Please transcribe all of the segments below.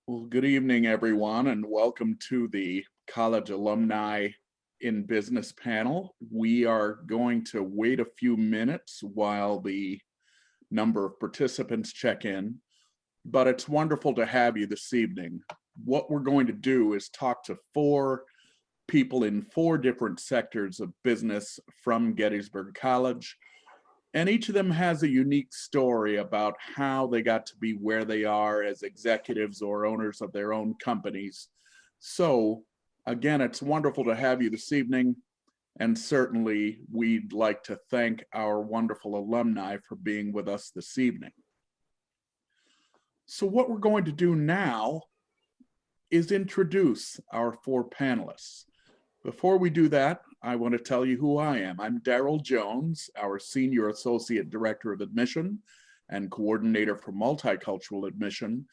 Well, good evening, everyone, and welcome to the College Alumni in Business panel. We are going to wait a few minutes while the number of participants check in, but it's wonderful to have you this evening. What we're going to do is talk to four people in four different sectors of business from Gettysburg College. And each of them has a unique story about how they got to be where they are as executives or owners of their own companies. So again, it's wonderful to have you this evening. And certainly we'd like to thank our wonderful alumni for being with us this evening. So what we're going to do now is introduce our four panelists. Before we do that, I want to tell you who I am. I'm Daryl Jones, our Senior Associate Director of Admission and Coordinator for Multicultural Admission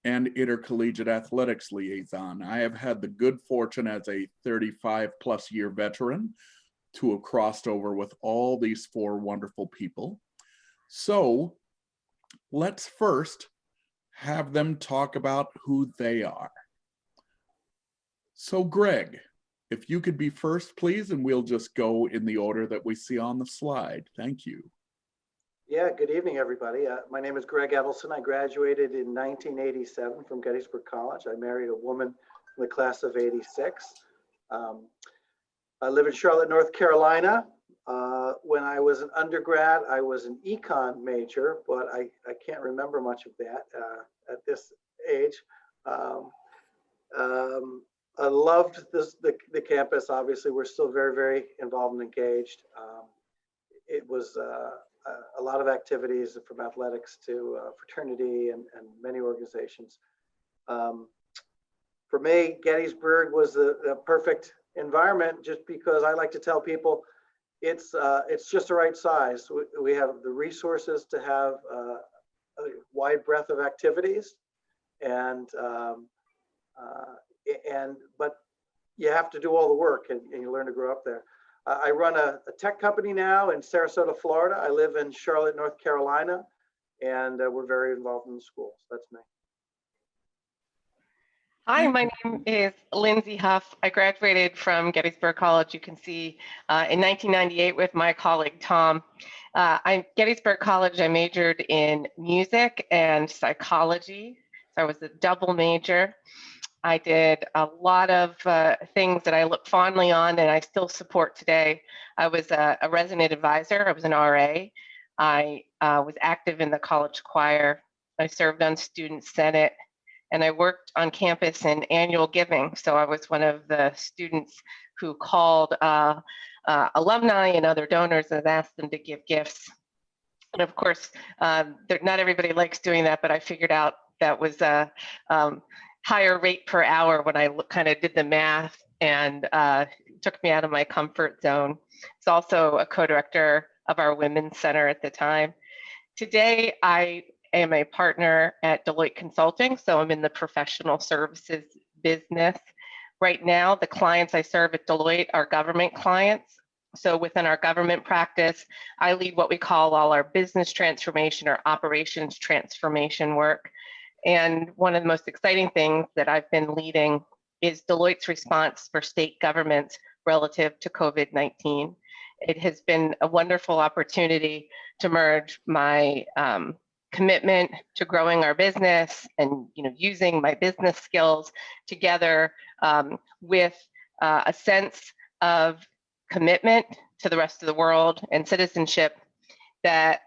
and Intercollegiate Athletics Liaison. I have had the good fortune as a 35+ year veteran to have crossed over with all these four wonderful people. So let's first have them talk about who they are. So Greg, if you could be first, please, and we'll just go in the order that we see on the slide. Thank you. Yeah, good evening, everybody. My name is Greg Edelson. I graduated in 1987 from Gettysburg College. I married a woman in the class of '86. I live in Charlotte, North Carolina. When I was an undergrad, I was an econ major, but I can't remember much of that at this age. I loved the campus. Obviously, we're still very, very involved and engaged. It was a lot of activities from athletics to fraternity and many organizations. For me, Gettysburg was the perfect environment just because I like to tell people it's just the right size. We have the resources to have a wide breadth of activities but you have to do all the work and you learn to grow up there. I run a tech company now in Sarasota, Florida. I live in Charlotte, North Carolina, and we're very involved in the schools. That's me. Hi, my name is Lindsay Huff. I graduated from Gettysburg College, you can see, in 1998 with my colleague, Tom. Gettysburg College, I majored in music and psychology. So I was a double major. I did a lot of things that I look fondly on and I still support today. I was a resident advisor. I was an RA. I was active in the college choir. I served on student senate and I worked on campus in annual giving. So I was one of the students who called alumni and other donors and asked them to give gifts. And of course, not everybody likes doing that, but I figured out that was higher rate per hour when I kind of did the math and took me out of my comfort zone. It's also a co-director of our Women's Center at the time. Today, I am a partner at Deloitte Consulting, so I'm in the professional services business. Right now, the clients I serve at Deloitte are government clients. So within our government practice, I lead what we call all our business transformation or operations transformation work. And one of the most exciting things that I've been leading is Deloitte's response for state governments relative to COVID-19. It has been a wonderful opportunity to merge my commitment to growing our business and using my business skills together with a sense of commitment to the rest of the world and citizenship that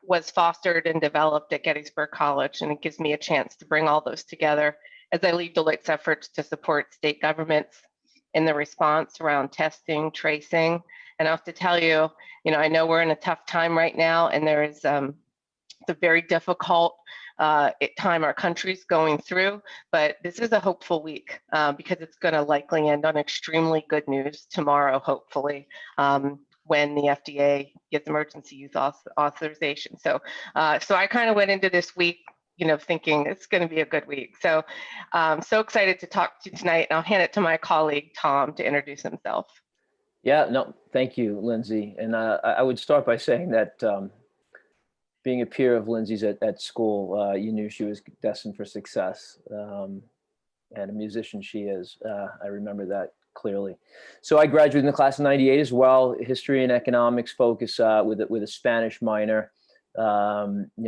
was fostered and developed at Gettysburg College, and it gives me a chance to bring all those together as I lead Deloitte's efforts to support state governments in the response around testing, tracing. And I have to tell you, I know we're in a tough time right now, and there is a very difficult time our country's going through, but this is a hopeful week because it's going to likely end on extremely good news tomorrow, hopefully. When the FDA gets emergency use authorization. So I kind of went into this week, thinking it's going to be a good week. So I'm so excited to talk to you tonight, and I'll hand it to my colleague, Tom, to introduce himself. Yeah, no, thank you, Lindsay. And I would start by saying that being a peer of Lindsay's at school, you knew she was destined for success, and a musician she is. I remember that clearly. So I graduated in the class of '98 as well, history and economics focus with a Spanish minor.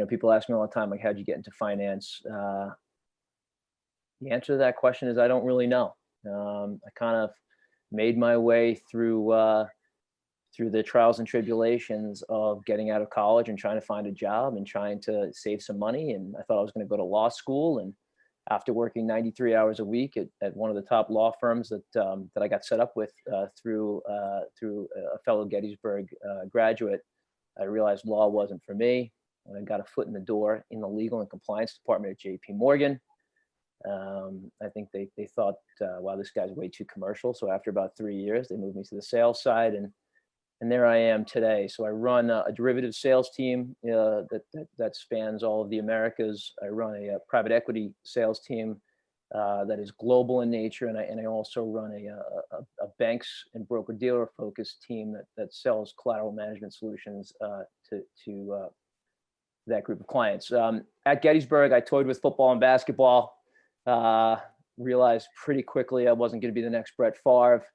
People ask me all the time, like, how'd you get into finance? The answer to that question is I don't really know. I kind of made my way through the trials and tribulations of getting out of college and trying to find a job and trying to save some money. And I thought I was going to go to law school. And after working 93 hours a week at one of the top law firms that I got set up with through a fellow Gettysburg graduate, I realized law wasn't for me. And I got a foot in the door in the legal and compliance department at JP Morgan. I think they thought, wow, this guy's way too commercial. So after about 3 years, they moved me to the sales side, and there I am today. So I run a derivative sales team that spans all of the Americas. I run a private equity sales team that is global in nature, and I also run a banks and broker dealer focused team that sells collateral management solutions to that group of clients. At Gettysburg, I toyed with football and basketball. Realized pretty quickly I wasn't going to be the next Brett Favre.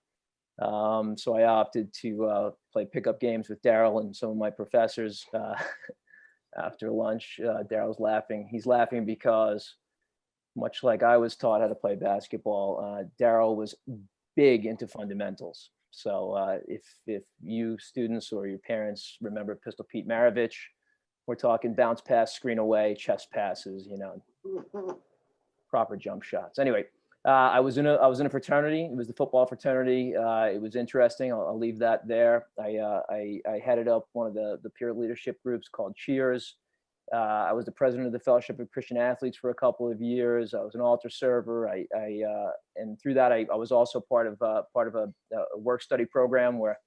So I opted to play pickup games with Daryl and some of my professors after lunch. Daryl's laughing. He's laughing because, much like I was taught how to play basketball, Daryl was big into fundamentals. So if you students or your parents remember Pistol Pete Maravich, we're talking bounce pass, screen away, chest passes, proper jump shots. Anyway, I was in a fraternity. It was the football fraternity. It was interesting. I'll leave that there. I headed up one of the peer leadership groups called Cheers. I was the president of the Fellowship of Christian Athletes for a couple of years. I was an altar server. And through that, I was also part of a work study program where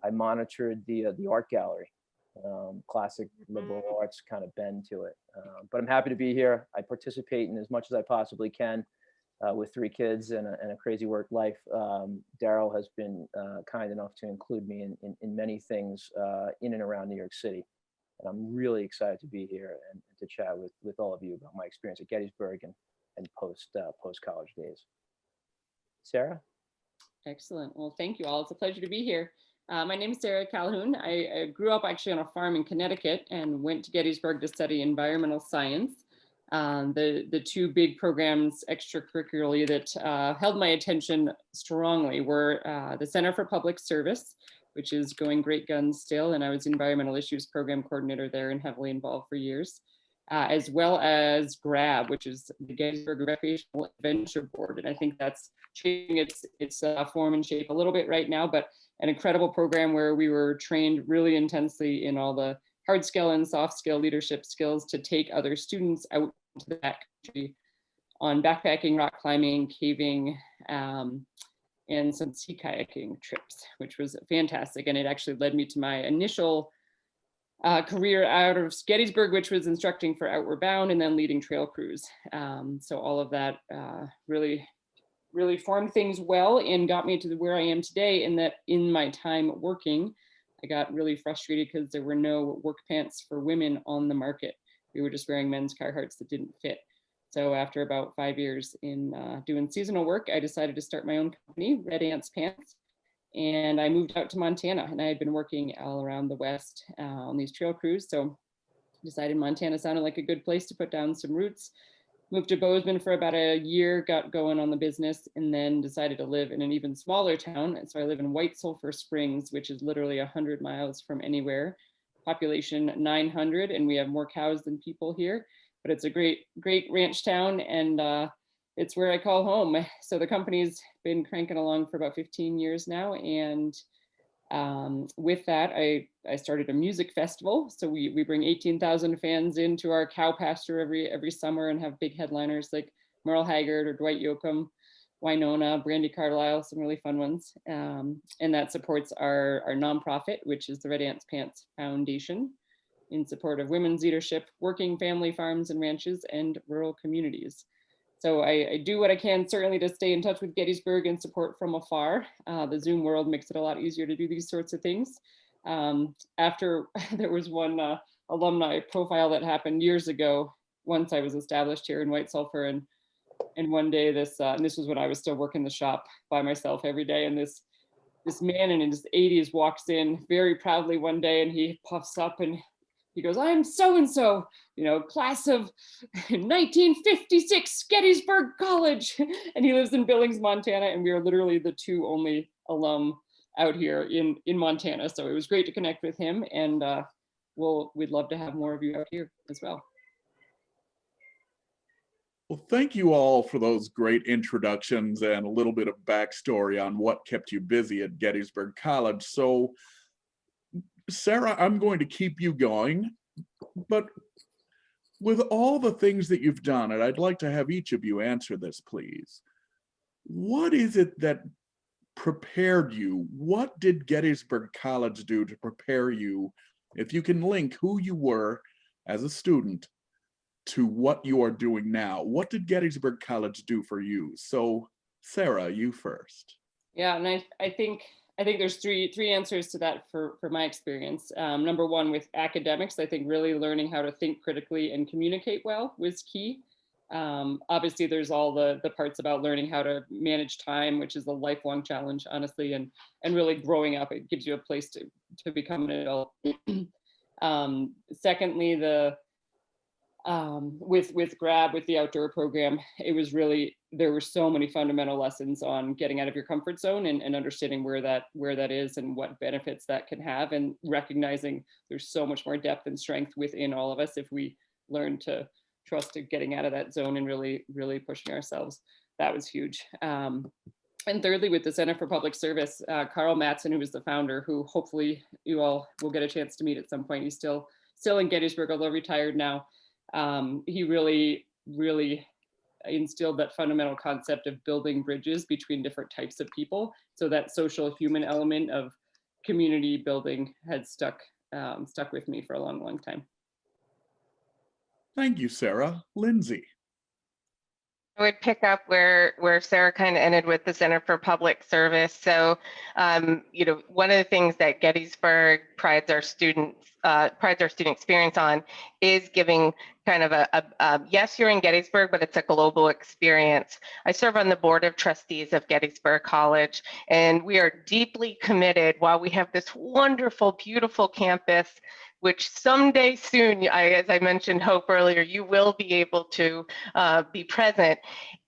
I monitored the art gallery. Classic liberal arts kind of bend to it. But I'm happy to be here. I participate in as much as I possibly can with 3 kids and a crazy work life. Daryl has been kind enough to include me in many things in and around New York City. And I'm really excited to be here and to chat with all of you about my experience at Gettysburg and post college days. Sarah? Excellent. Well, thank you all. It's a pleasure to be here. My name is Sarah Calhoun. I grew up actually on a farm in Connecticut and went to Gettysburg to study environmental science. The 2 big programs extracurricularly that held my attention strongly were the Center for Public Service, which is going great guns still, and I was environmental issues program coordinator there and heavily involved for years, as well as GRAB, which is the Gettysburg Recreational Adventure Board. And I think that's changing its form and shape a little bit right now, but an incredible program where we were trained really intensely in all the hard skill and soft skill leadership skills to take other students out into the backcountry on backpacking, rock climbing, caving, and some sea kayaking trips, which was fantastic. And it actually led me to my initial career out of Gettysburg, which was instructing for Outward Bound and then leading trail crews. So all of that really formed things well and got me to where I am today. And that in my time working, I got really frustrated because there were no work pants for women on the market. We were just wearing men's Carhartts that didn't fit. So after about 5 years in doing seasonal work, I decided to start my own company, Red Ants Pants. And I moved out to Montana, and I had been working all around the West on these trail crews. So decided Montana sounded like a good place to put down some roots. Moved to Bozeman for about a year, got going on the business, and then decided to live in an even smaller town. And so I live in White Sulphur Springs, which is literally 100 miles from anywhere. Population 900, and we have more cows than people here. But it's a great ranch town, and it's where I call home. So the company's been cranking along for about 15 years now, and with that, I started a music festival. So we bring 18,000 fans into our cow pasture every summer and have big headliners like Merle Haggard or Dwight Yoakam, Winona, Brandy Carlisle, some really fun ones. And that supports our nonprofit, which is the Red Ants Pants Foundation, in support of women's leadership, working family farms and ranches, and rural communities. So I do what I can certainly to stay in touch with Gettysburg and support from afar. The Zoom world makes it a lot easier to do these sorts of things. After there was one alumni profile that happened years ago. Once I was established here in White Sulphur, and one day and this was when I was still working the shop by myself every day, and this man in his 80s walks in very proudly one day, and he puffs up and he goes, "I'm so-and-so, class of 1956 Gettysburg College." And he lives in Billings, Montana, and we are literally the two only alum out here in Montana. So it was great to connect with him, and we'd love to have more of you out here as well. Well, thank you all for those great introductions and a little bit of backstory on what kept you busy at Gettysburg College. So, Sarah, I'm going to keep you going, but with all the things that you've done, and I'd like to have each of you answer this, please. What is it that prepared you? What did Gettysburg College do to prepare you, if you can link who you were as a student to what you are doing now? What did Gettysburg College do for you? So, Sarah, you first. Yeah, and I think there's three answers to that for my experience. Number one, with academics, I think really learning how to think critically and communicate well was key. Obviously, there's all the parts about learning how to manage time, which is a lifelong challenge, honestly, and really growing up. It gives you a place to become an adult. Secondly, with grad, with the outdoor program, it was really, there were so many fundamental lessons on getting out of your comfort zone and understanding where that is and what benefits that can have, and recognizing there's so much more depth and strength within all of us if we learn to trust to getting out of that zone and really pushing ourselves. That was huge. And thirdly, with the Center for Public Service, Carl Mattson, who was the founder, who hopefully you all will get a chance to meet at some point. He's still in Gettysburg, although retired now. He really instilled that fundamental concept of building bridges between different types of people. So that social human element of community building had stuck with me for a long, long time. Thank you, Sarah. Lindsay. I would pick up where Sarah kind of ended with the Center for Public Service. So, one of the things that Gettysburg prides our student experience on is giving kind of a yes, you're in Gettysburg, but it's a global experience. I serve on the board of trustees of Gettysburg College, and we are deeply committed. While we have this wonderful, beautiful campus, which someday soon, as I mentioned, Hope earlier, you will be able to be present.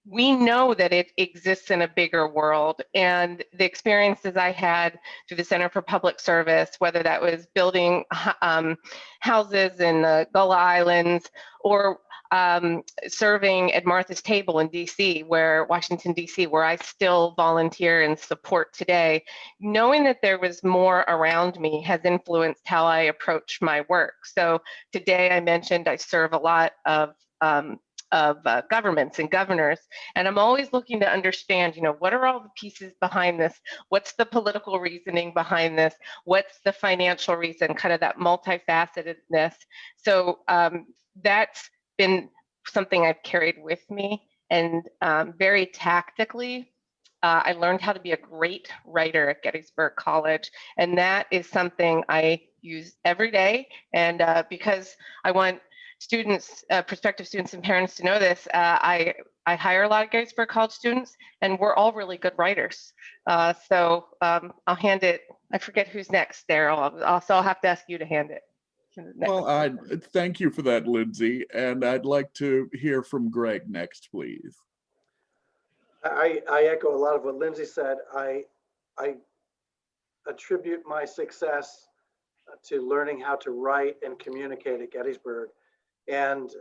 We know that it exists in a bigger world, and the experiences I had through the Center for Public Service, whether that was building houses in the Gullah Islands or serving at Martha's Table in Washington, D.C., where I still volunteer and support today, knowing that there was more around me has influenced how I approach my work. So today I mentioned I serve a lot of governments and governors, and I'm always looking to understand, what are all the pieces behind this? What's the political reasoning behind this? What's the financial reason? Kind of that multifacetedness. So that's been something I've carried with me, and very tactically, I learned how to be a great writer at Gettysburg College, and that is something I use every day. And because I want students, prospective students and parents to know this, I hire a lot of Gettysburg College students, and we're all really good writers. So I'll hand it, I forget who's next, Daryl. I'll have to ask you to hand it. Well, I thank you for that, Lindsay, and I'd like to hear from Greg next, please. I echo a lot of what Lindsay said. I attribute my success to learning how to write and communicate at Gettysburg. And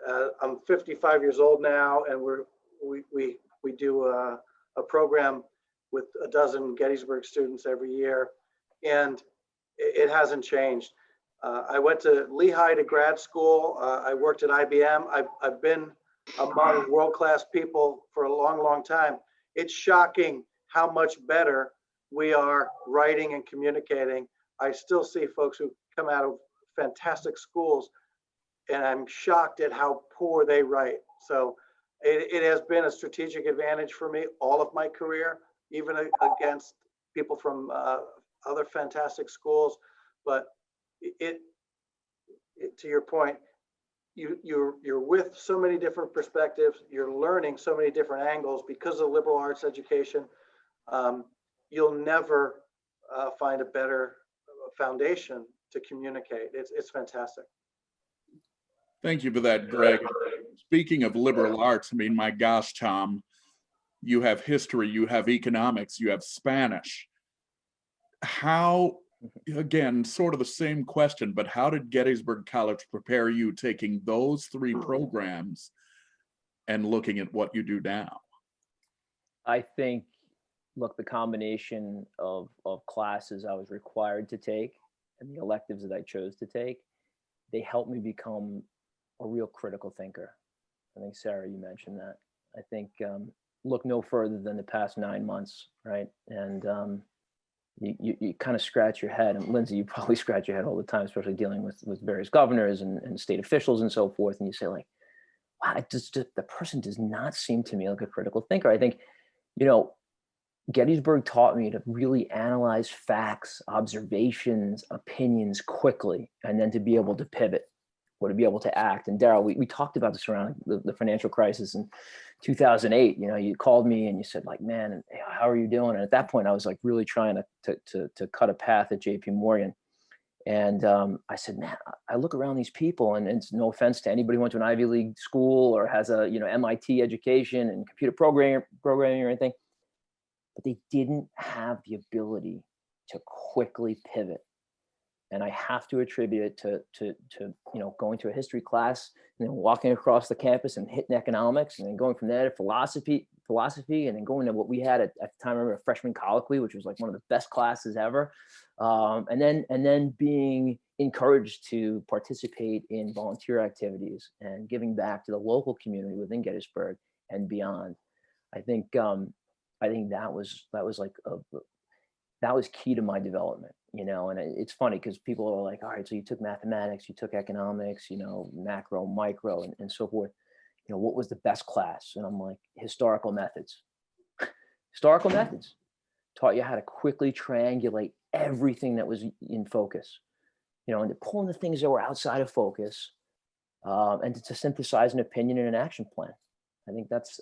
I'm 55 years old now, and we do a program with a dozen Gettysburg students every year, and it hasn't changed. I went to Lehigh to grad school. I worked at IBM. I've been among world-class people for a long, long time. It's shocking how much better we are writing and communicating. I still see folks who come out of fantastic schools, and I'm shocked at how poor they write. So it has been a strategic advantage for me all of my career, even against people from other fantastic schools. But to your point, you're with so many different perspectives. You're learning so many different angles because of liberal arts education. You'll never find a better foundation to communicate. It's fantastic. Thank you for that, Greg. Speaking of liberal arts, I mean, my gosh, Tom, you have history, you have economics, you have Spanish. How, again, sort of the same question, but how did Gettysburg College prepare you taking those three programs and looking at what you do now? I think, look, the combination of classes I was required to take and the electives that I chose to take, they helped me become a real critical thinker. I think, Sarah, you mentioned that. I think, look no further than the past 9 months, right? And you kind of scratch your head. And Lindsay, you probably scratch your head all the time, especially dealing with various governors and state officials and so forth. And you say like, wow, the person does not seem to me like a critical thinker. I think, you know, Gettysburg taught me to really analyze facts, observations, opinions quickly, and then to be able to pivot or to be able to act. And Daryl, we talked about this around the financial crisis in 2008. You know, you called me and you said like, man, how are you doing? And at that point, I was like really trying to cut a path at JP Morgan. And I said, man, I look around these people, and it's no offense to anybody who went to an Ivy League school or has a, you know, MIT education and computer programming or anything, but they didn't have the ability to quickly pivot. And I have to attribute it to you know, going to a history class and then walking across the campus and hitting economics, and then going from there to philosophy, and then going to what we had at the time, I remember, a freshman colloquy, which was like one of the best classes ever. And then being encouraged to participate in volunteer activities and giving back to the local community within Gettysburg and beyond. I think that was like that was key to my development, you know. And it's funny because people are like, all right, so you took mathematics, you took economics, you know, macro, micro, and so forth. You know, what was the best class? And I'm like, historical methods. Historical methods taught you how to quickly triangulate everything that was in focus, you know, and to pull in the things that were outside of focus, and to synthesize an opinion and an action plan. I think that's,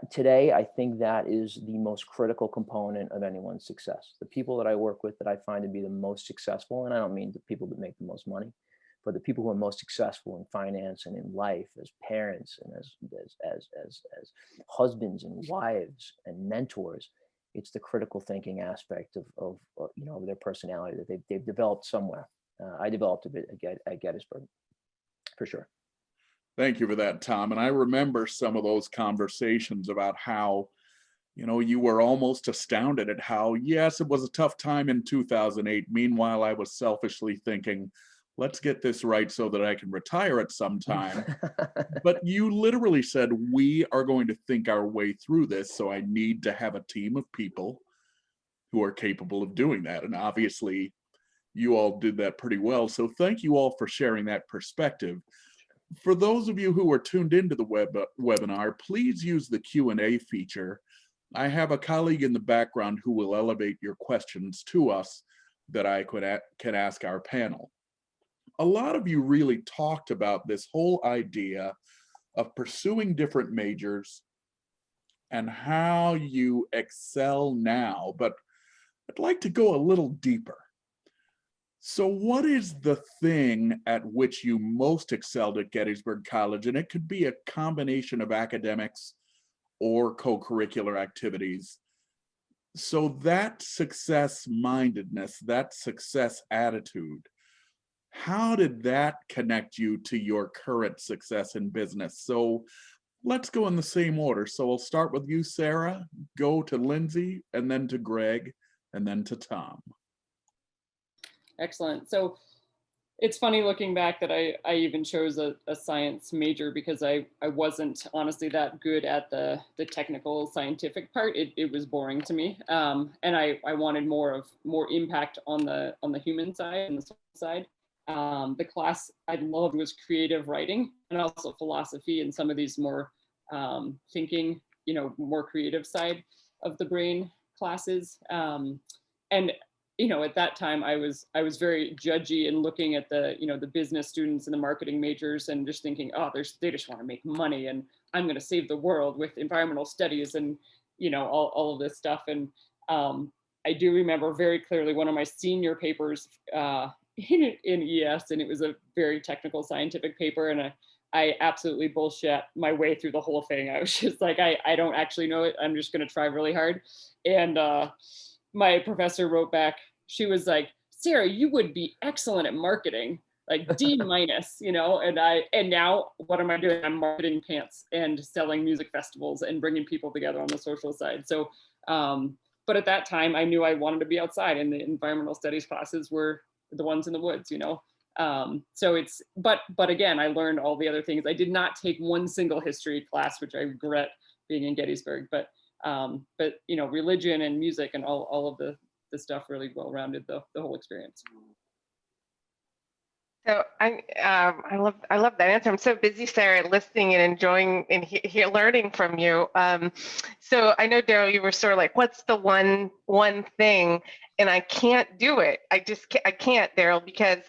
today, I think that is the most critical component of anyone's success. The people that I work with that I find to be the most successful, and I don't mean the people that make the most money, but the people who are most successful in finance and in life as parents and as husbands and wives and mentors, it's the critical thinking aspect of you know, their personality that they've developed somewhere. I developed a bit at Gettysburg, for sure. Thank you for that, Tom. And I remember some of those conversations about how, you know, you were almost astounded at how, yes, it was a tough time in 2008. Meanwhile, I was selfishly thinking, let's get this right so that I can retire at some time. But you literally said, we are going to think our way through this. So I need to have a team of people who are capable of doing that. And obviously, you all did that pretty well. So thank you all for sharing that perspective. For those of you who are tuned into the webinar, please use the Q&A feature. I have a colleague in the background who will elevate your questions to us that I can ask our panel. A lot of you really talked about this whole idea of pursuing different majors and how you excel now, but I'd like to go a little deeper. So what is the thing at which you most excelled at Gettysburg College? And it could be a combination of academics or co-curricular activities. So that success mindedness, that success attitude, how did that connect you to your current success in business? So let's go in the same order. So I'll start with you, Sarah, go to Lindsay, and then to Greg, and then to Tom. Excellent. So it's funny looking back that I even chose a science major, because I wasn't honestly that good at the technical scientific part. It was boring to me. And I wanted more impact on the human side and the social side. The class I loved was creative writing, and also philosophy and some of these more thinking, you know, more creative side of the brain classes. And at that time I was very judgy and looking at the, the business students and the marketing majors and just thinking, oh, they just want to make money and I'm going to save the world with environmental studies and, all of this stuff. And I do remember very clearly one of my senior papers in ES, and it was a very technical scientific paper, and I absolutely bullshit my way through the whole thing. I was just like, I don't actually know it. I'm just going to try really hard. And my professor wrote back, she was like, Sarah, you would be excellent at marketing, like D minus, and now what am I doing? I'm marketing pants and selling music festivals and bringing people together on the social side. So, but at that time I knew I wanted to be outside, and the environmental studies classes were the ones in the woods, so it's, but again, I learned all the other things. I did not take one single history class, which I regret being in Gettysburg, but religion and music and all of the stuff really well-rounded the whole experience. So I love that answer. I'm so busy, Sarah, listening and enjoying and learning from you. So I know, Daryl, you were sort of like, what's the one thing? And I can't do it. I can't, Daryl, because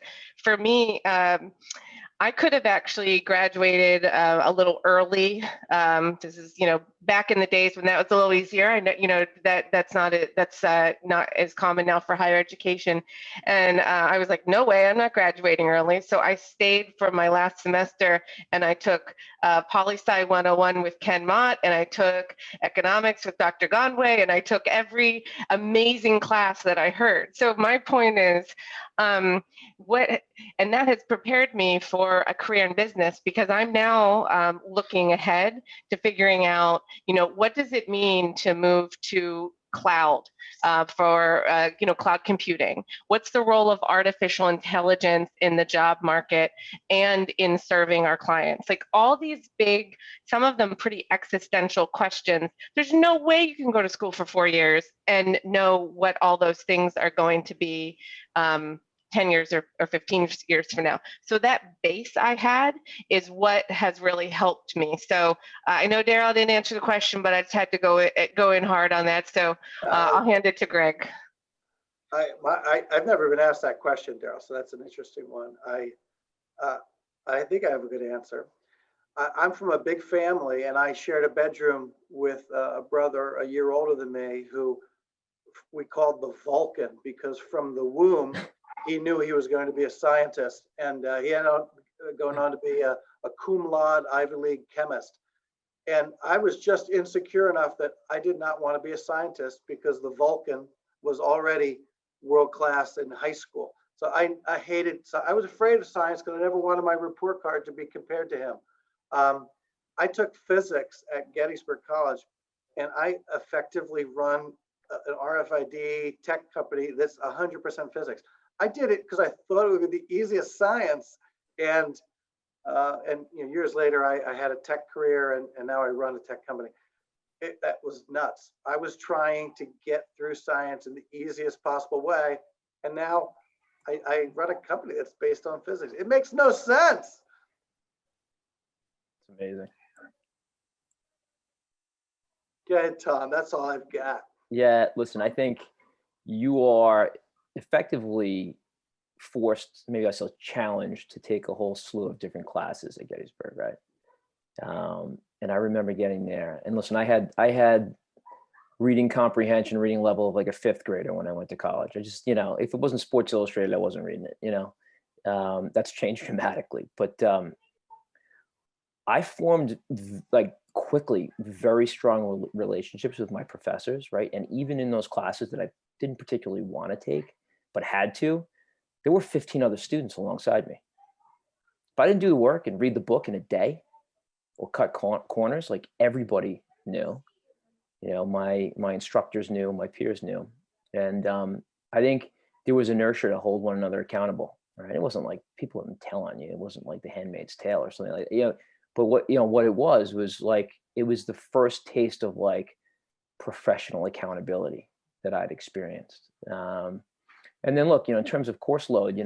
for me, I could have actually graduated a little early. This is, back in the days when that was a little easier. I know, that's not as common now for higher education. And I was like, no way, I'm not graduating early. So I stayed for my last semester, and I took Poli-Sci 101 with Ken Mott, and I took economics with Dr. Gondway, and I took every amazing class that I heard. So my point is, and that has prepared me for a career in business, because I'm now looking ahead to figuring out, what does it mean to move to cloud for cloud computing? What's the role of artificial intelligence in the job market and in serving our clients? Like all these big, some of them pretty existential questions. There's no way you can go to school for 4 years and know what all those things are going to be 10 years or 15 years from now. So that base I had is what has really helped me. So I know Daryl didn't answer the question, but I just had to go in hard on that. So I'll hand it to Greg. I've never been asked that question, Daryl, so that's an interesting one. I think I have a good answer. I'm from a big family, and I shared a bedroom with a brother a year older than me who we called the Vulcan, because from the womb, he knew he was going to be a scientist, and he ended up going on to be a cum laude Ivy League chemist. And I was just insecure enough that I did not want to be a scientist, because the Vulcan was already world-class in high school. So I hated, so I was afraid of science because I never wanted my report card to be compared to him. I took physics at Gettysburg College, and I effectively run an RFID tech company that's 100% physics. I did it because I thought it would be the easiest science, and years later I had a tech career, and now I run a tech company. That was nuts. I was trying to get through science in the easiest possible way, and now I run a company that's based on physics. It makes no sense. It's amazing. Go ahead, Tom. That's all I've got. Yeah, listen, I think you are effectively forced, maybe I say challenged, to take a whole slew of different classes at Gettysburg, right? And I remember getting there, and listen, I had reading comprehension, reading level of like a 5th grader when I went to college. I just, if it wasn't Sports Illustrated, I wasn't reading it, that's changed dramatically. But I formed like quickly very strong relationships with my professors, right? And even in those classes that I didn't particularly want to take, but had to, there were 15 other students alongside me. If I didn't do the work and read the book in a day or cut corners, like everybody knew, my instructors knew, my peers knew. And I think there was inertia to hold one another accountable, right? It wasn't like people wouldn't tell on you. It wasn't like The Handmaid's Tale or something like that, but what it was like, it was the first taste of like professional accountability that I'd experienced. And then look, in terms of course load,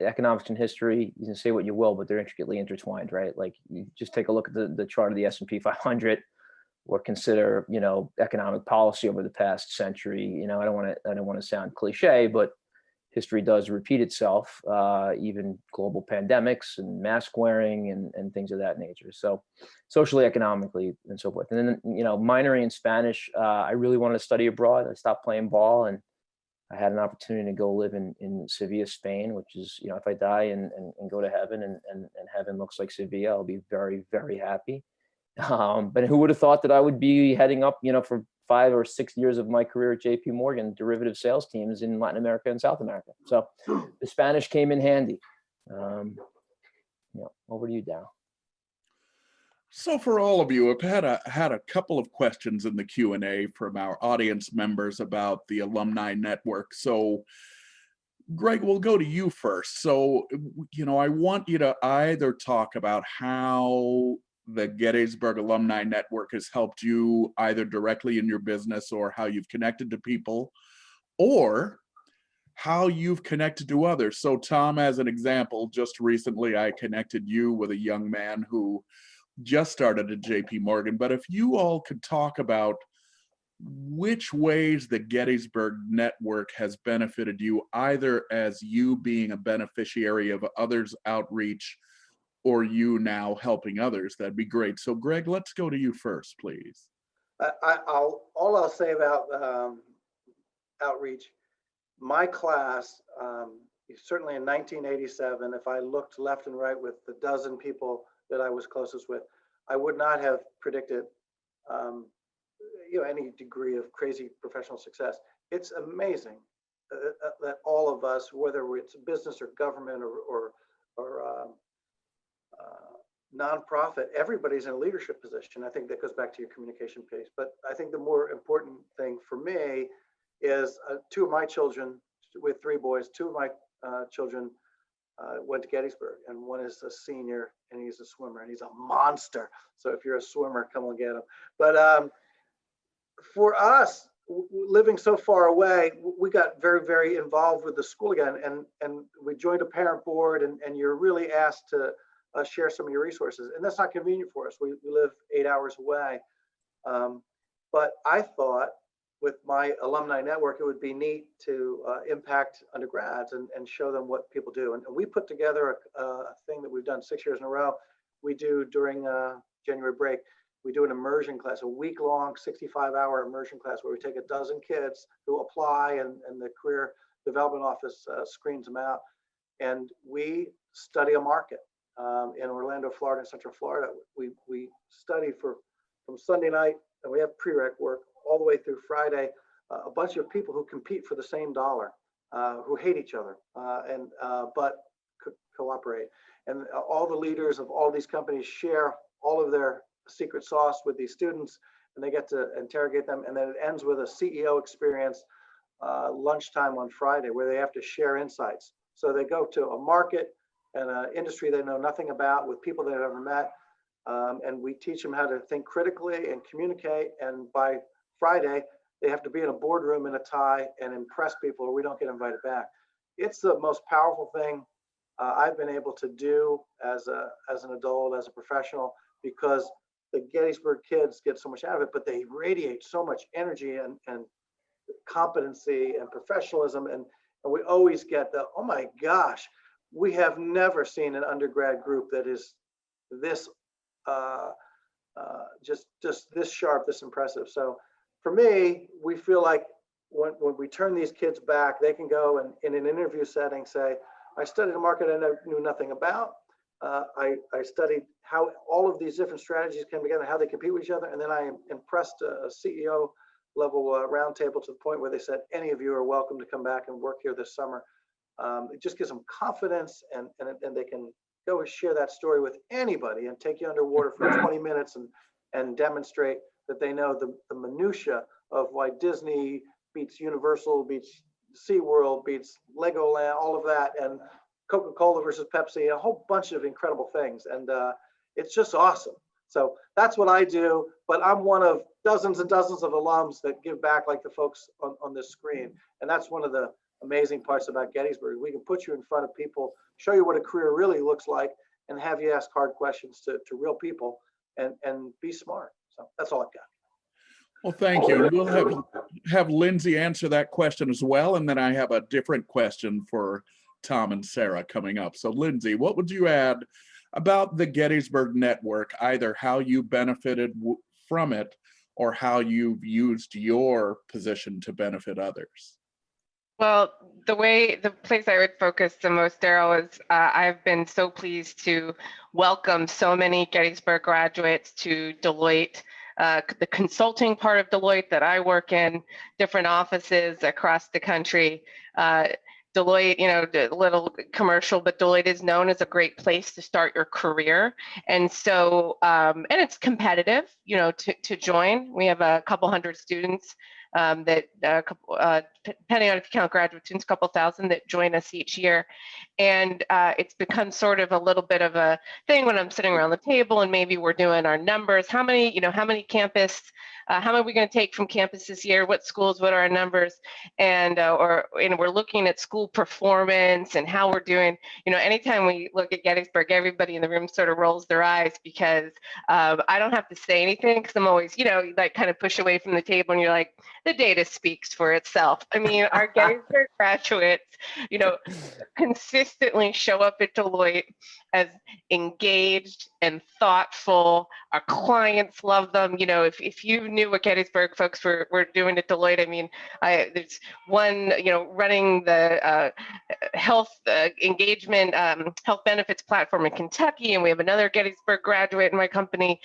economics and history, you can say what you will, but they're intricately intertwined, right? Like you just take a look at the chart of the S&P 500, or consider, economic policy over the past century. I don't want to sound cliche, but history does repeat itself, even global pandemics and mask wearing and things of that nature. So socially, economically, and so forth. And then, minoring in Spanish, I really wanted to study abroad. I stopped playing ball, and I had an opportunity to go live in Sevilla, Spain, which is, if I die and go to heaven and heaven looks like Sevilla, I'll be very, very happy. But who would have thought that I would be heading up, for 5 or 6 years of my career at JP Morgan, derivative sales teams in Latin America and South America. So the Spanish came in handy. Over to you, Darryl. So for all of you, I've had a couple of questions in the Q&A from our audience members about the alumni network. So Greg, we'll go to you first. So, I want you to either talk about how the Gettysburg Alumni Network has helped you either directly in your business or how you've connected to people, or how you've connected to others. So Tom, as an example, just recently I connected you with a young man who just started at JP Morgan. But if you all could talk about which ways the Gettysburg Network has benefited you, either as you being a beneficiary of others' outreach or you now helping others, that'd be great. So Greg, let's go to you first, please. All I'll say about outreach, my class, certainly in 1987, if I looked left and right with the dozen people that I was closest with, I would not have predicted any degree of crazy professional success. It's amazing that all of us, whether it's business or government or nonprofit, everybody's in a leadership position. I think that goes back to your communication piece. But I think the more important thing for me is two of my children, with 3 boys, 2 of my children went to Gettysburg, and one is a senior and he's a swimmer and he's a monster. So if you're a swimmer, come and get him. But for us, living so far away, we got very, very involved with the school again, and we joined a parent board, and you're really asked to share some of your resources, and that's not convenient for us. We live 8 hours away, but I thought with my alumni network, it would be neat to impact undergrads and show them what people do. And we put together a thing that we've done 6 years in a row. We do during January break, we do an immersion class, a week-long 65-hour immersion class where we take a dozen kids who apply, and the career development office screens them out. And we study a market in Orlando, Florida, and Central Florida. We study from Sunday night, and we have prereq work all the way through Friday, a bunch of people who compete for the same dollar, who hate each other, but cooperate. And all the leaders of all these companies share all of their secret sauce with these students, and they get to interrogate them. And then it ends with a CEO experience lunchtime on Friday, where they have to share insights. So they go to a market and an industry they know nothing about with people they've never met. And we teach them how to think critically and communicate. And by Friday, they have to be in a boardroom in a tie and impress people, or we don't get invited back. It's the most powerful thing I've been able to do as an adult, as a professional, because the Gettysburg kids get so much out of it, but they radiate so much energy and competency and professionalism. And we always get the, oh my gosh, we have never seen an undergrad group that is this just this sharp, this impressive. So for me, we feel like when we turn these kids back, they can go and in an interview setting say, I studied a market I knew nothing about. I studied how all of these different strategies came together, how they compete with each other. And then I impressed a CEO level roundtable to the point where they said, any of you are welcome to come back and work here this summer. It just gives them confidence, and they can go and share that story with anybody and take you underwater for 20 minutes and demonstrate that they know the minutia of why Disney beats Universal, beats SeaWorld, beats Legoland, all of that, and Coca-Cola versus Pepsi, a whole bunch of incredible things. And it's just awesome. So that's what I do, but I'm one of dozens and dozens of alums that give back like the folks on this screen. And that's one of the amazing parts about Gettysburg. We can put you in front of people, show you what a career really looks like, and have you ask hard questions to real people and be smart. So that's all I've got. Well, thank you. We'll have Lindsay answer that question as well. And then I have a different question for Tom and Sarah coming up. So Lindsay, what would you add about the Gettysburg Network, either how you benefited from it or how you've used your position to benefit others? Well, the place I would focus the most, Daryl, is I've been so pleased to welcome so many Gettysburg graduates to Deloitte, the consulting part of Deloitte that I work in, different offices across the country. Deloitte, a little commercial, but Deloitte is known as a great place to start your career. And so, and it's competitive, to join. We have a couple hundred students that, depending on if you count graduate students, a couple thousand that join us each year. And it's become sort of a little bit of a thing when I'm sitting around the table and maybe we're doing our numbers. How many campus, how many are we going to take from campus this year? What schools, what are our numbers? And we're looking at school performance and how we're doing. Anytime we look at Gettysburg, everybody in the room sort of rolls their eyes because I don't have to say anything because I'm always, like kind of push away from the table and you're like, the data speaks for itself. I mean, our Gettysburg graduates, consistently show up at Deloitte as engaged and thoughtful. Our clients love them. If you knew what Gettysburg folks were doing at Deloitte, I mean, there's one, running the health engagement, health benefits platform in Kentucky, and we have another Gettysburg graduate in my company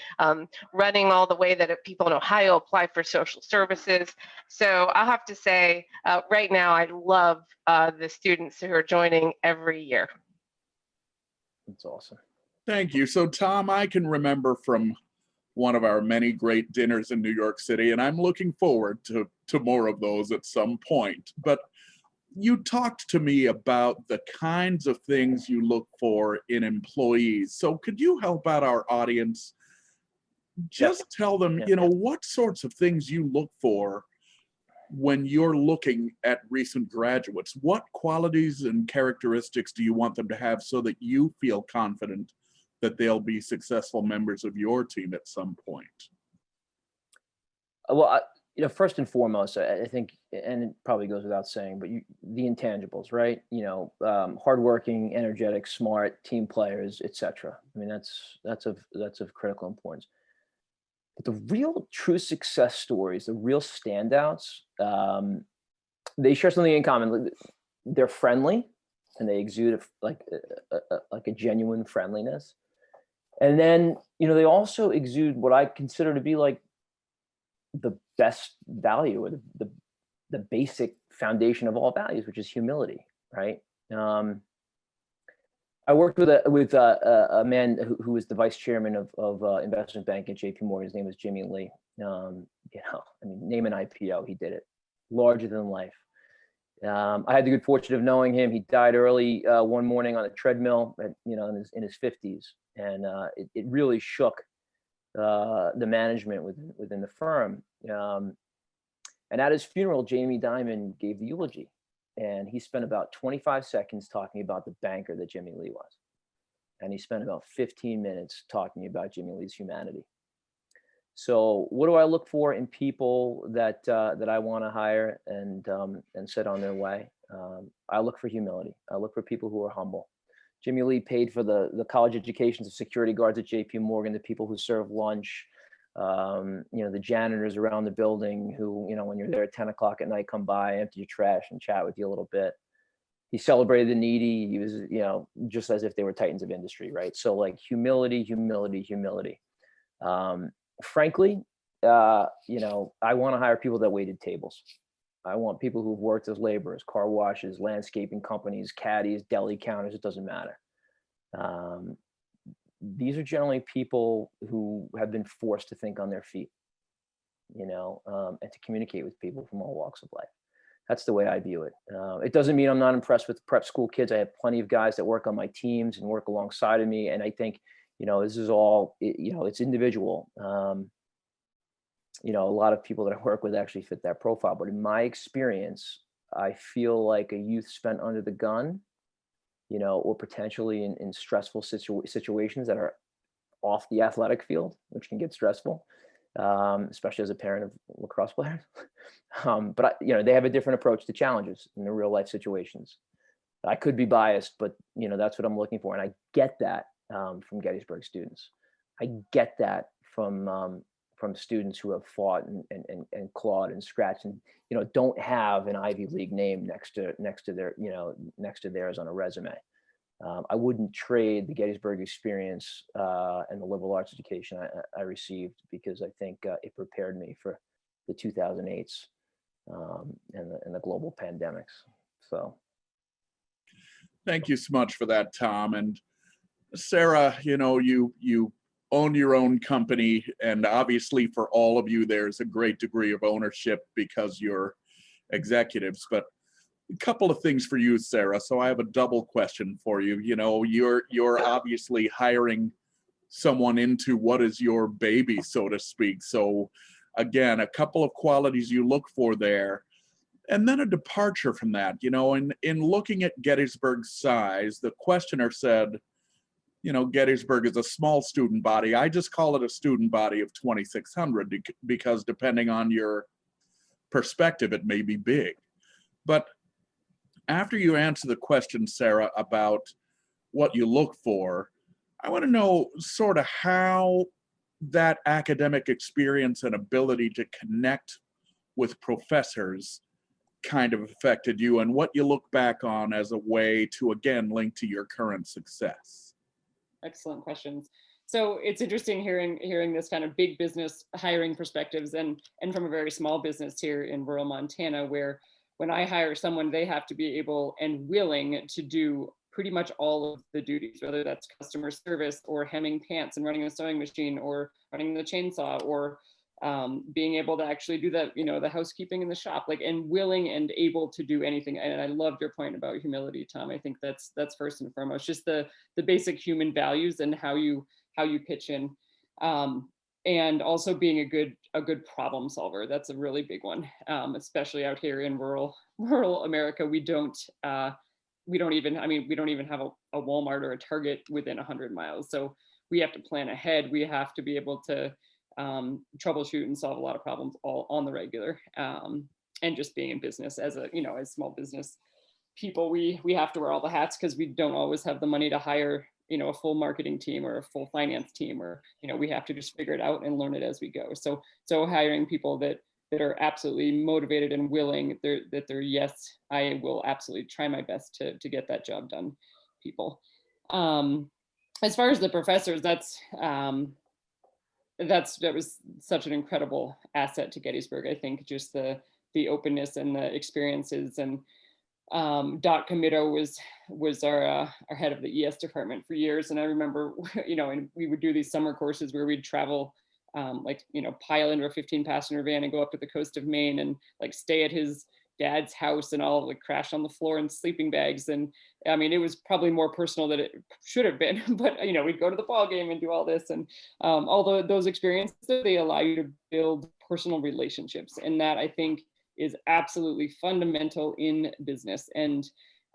running all the way that people in Ohio apply for social services. So I'll have to say, right now, I love the students who are joining every year. That's awesome. Thank you. So Tom, I can remember from one of our many great dinners in New York City, and I'm looking forward to more of those at some point. But you talked to me about the kinds of things you look for in employees. So could you help out our audience? Just tell them, what sorts of things you look for when you're looking at recent graduates. What qualities and characteristics do you want them to have so that you feel confident that they'll be successful members of your team at some point? Well, first and foremost, I think, and it probably goes without saying, but the intangibles, right? Hardworking, energetic, smart, team players, etc. I mean, that's of critical importance. But the real true success stories, the real standouts, they share something in common. They're friendly, and they exude like a genuine friendliness. And then, they also exude what I consider to be like the best value, or the basic foundation of all values, which is humility, right? I worked with a man who was the vice chairman of investment bank at JP Morgan. His name was Jimmy Lee. Name an IPO, he did it. Larger than life. I had the good fortune of knowing him. He died early one morning on a treadmill in his 50s. And it really shook the management within the firm. And at his funeral, Jamie Dimon gave the eulogy. And he spent about 25 seconds talking about the banker that Jimmy Lee was. And he spent about 15 minutes talking about Jimmy Lee's humanity. So what do I look for in people that I want to hire and set on their way? I look for humility. I look for people who are humble. Jimmy Lee paid for the college educations of security guards at JP Morgan, the people who serve lunch, the janitors around the building who, when you're there at 10 o'clock at night, come by, empty your trash and chat with you a little bit. He celebrated the needy. He was, just as if they were titans of industry, right? So like humility. Frankly, I want to hire people that waited tables. I want people who've worked as laborers, car washes, landscaping companies, caddies, deli counters, it doesn't matter. These are generally people who have been forced to think on their feet, and to communicate with people from all walks of life. That's the way I view it. It doesn't mean I'm not impressed with prep school kids. I have plenty of guys that work on my teams and work alongside of me. And I think, this is all, it's individual. A lot of people that I work with actually fit that profile. But in my experience, I feel like a youth spent under the gun, or potentially in stressful situations that are off the athletic field, which can get stressful, especially as a parent of lacrosse players. But they have a different approach to challenges in the real life situations. I could be biased, but that's what I'm looking for, and I get that from Gettysburg students. I get that from students who have fought and clawed and scratched and don't have an Ivy League name next to theirs on a resume. I wouldn't trade the Gettysburg experience and the liberal arts education I received, because I think it prepared me for the 2008s and the global pandemics. So. Thank you so much for that, Tom. And Sarah, you own your own company, and obviously for all of you, there's a great degree of ownership because you're executives. But a couple of things for you, Sarah. So I have a double question for you. You're obviously hiring someone into what is your baby, so to speak. So again, a couple of qualities you look for there. And then a departure from that, in looking at Gettysburg's size, the questioner said, Gettysburg is a small student body. I just call it a student body of 2,600 because depending on your perspective, it may be big. But after you answer the question, Sarah, about what you look for, I want to know sort of how that academic experience and ability to connect with professors kind of affected you, and what you look back on as a way to, again, link to your current success. Excellent questions. So it's interesting hearing this kind of big business hiring perspectives and from a very small business here in rural Montana, where when I hire someone, they have to be able and willing to do pretty much all of the duties, whether that's customer service or hemming pants and running a sewing machine or running the chainsaw or being able to actually do that, the housekeeping in the shop, and willing and able to do anything. And I loved your point about humility, Tom. I think that's first and foremost, just the basic human values and how you pitch in, and also being a good problem solver. That's a really big one, especially out here in rural America. We don't even have a Walmart or a Target within 100 miles. So we have to plan ahead. We have to be able to troubleshoot and solve a lot of problems all on the regular. And just being in business as small business people, we have to wear all the hats because we don't always have the money to hire, a full marketing team or a full finance team, or, we have to just figure it out and learn it as we go. So hiring people that are absolutely motivated and willing, that they're, yes, I will absolutely try my best to get that job done, people. As far as the professors, that was such an incredible asset to Gettysburg. I think just the openness and the experiences, and Doc Comito was our head of the ES department for years. And I remember, and we would do these summer courses where we'd travel, pile into a 15-passenger van and go up to the coast of Maine and stay at his dad's house and all crash on the floor in sleeping bags. And I mean, it was probably more personal than it should have been, but we'd go to the ball game and do all this. And although those experiences, they allow you to build personal relationships. And that, I think, is absolutely fundamental in business. And